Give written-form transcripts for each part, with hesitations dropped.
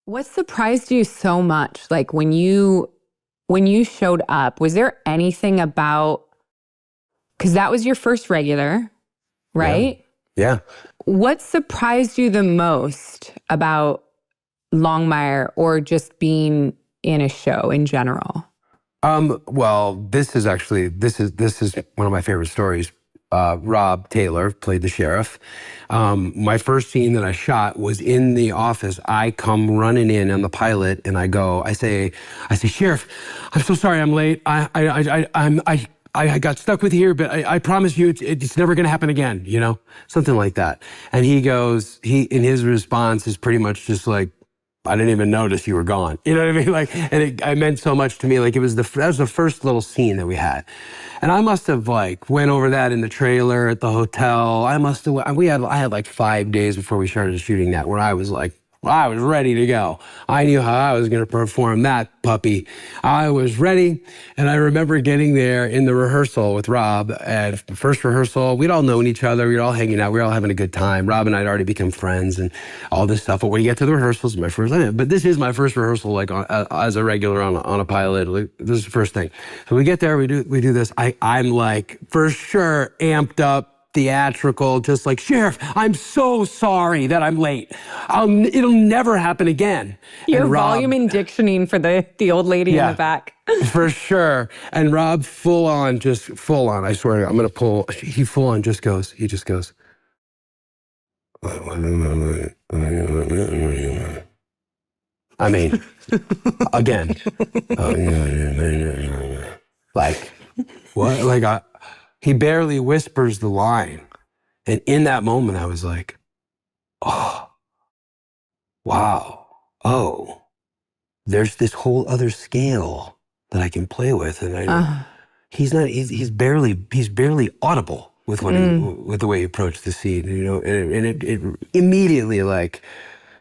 What surprised you so much? Like when you showed up, was there anything about, because that was your first regular, right? Yeah. What surprised you the most about Longmire or just being in a show in general? Well, this is one of my favorite stories. Rob Taylor played the sheriff. My first scene that I shot was in the office. I come running in on the pilot, and I say, Sheriff, I'm so sorry I'm late. I got stuck with here, but I promise you it's never going to happen again, something like that. And in his response is pretty much just like, I didn't even notice you were gone. You know what I mean? It meant so much to me. Like that was the first little scene that we had. And I must have went over that in the trailer at the hotel. I had like 5 days before we started shooting that where I was ready to go. I knew how I was going to perform that puppy. I was ready. And I remember getting there in the rehearsal with Rob at the first rehearsal. We'd all known each other. We were all hanging out. We were all having a good time. Rob and I had already become friends and all this stuff. But when you get to the rehearsals, but this is my first rehearsal, as a regular on a pilot. This is the first thing. So we get there, we do this. I'm like, for sure, amped up, theatrical, just like, Sheriff, I'm so sorry that I'm late. It'll never happen again. Your volume and dictioning for the old lady in the back. For sure. And Rob full on, I swear, I'm going to pull, he full on just goes. I mean, again. Like, what? He barely whispers the line. And in that moment, I was like, oh, wow. Oh, there's this whole other scale that I can play with. And he's barely audible with with the way he approached the scene, and it immediately, like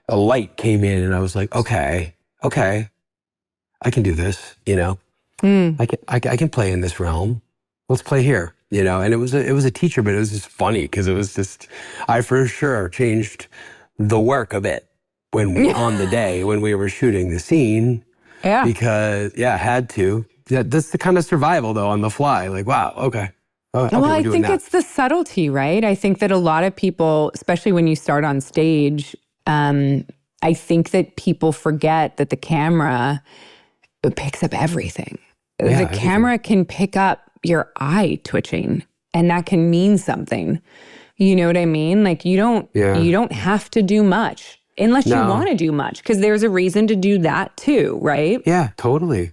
a light came in, and I was like, okay, I can do this, I can play in this realm. Let's play here. And it was a teacher, but it was just funny because it was just, I for sure changed the work a bit on the day when we were shooting the scene. Yeah. Because, had to. That's the kind of survival, though, on the fly. Like, wow, okay. Well, I think it's the subtlety, right? I think that a lot of people, especially when you start on stage, I think that people forget that the camera picks up everything. The camera can pick up your eye twitching, and that can mean something. You know what I mean? Like you don't have to do much unless you want to do much, because there's a reason to do that too, right? Yeah, totally.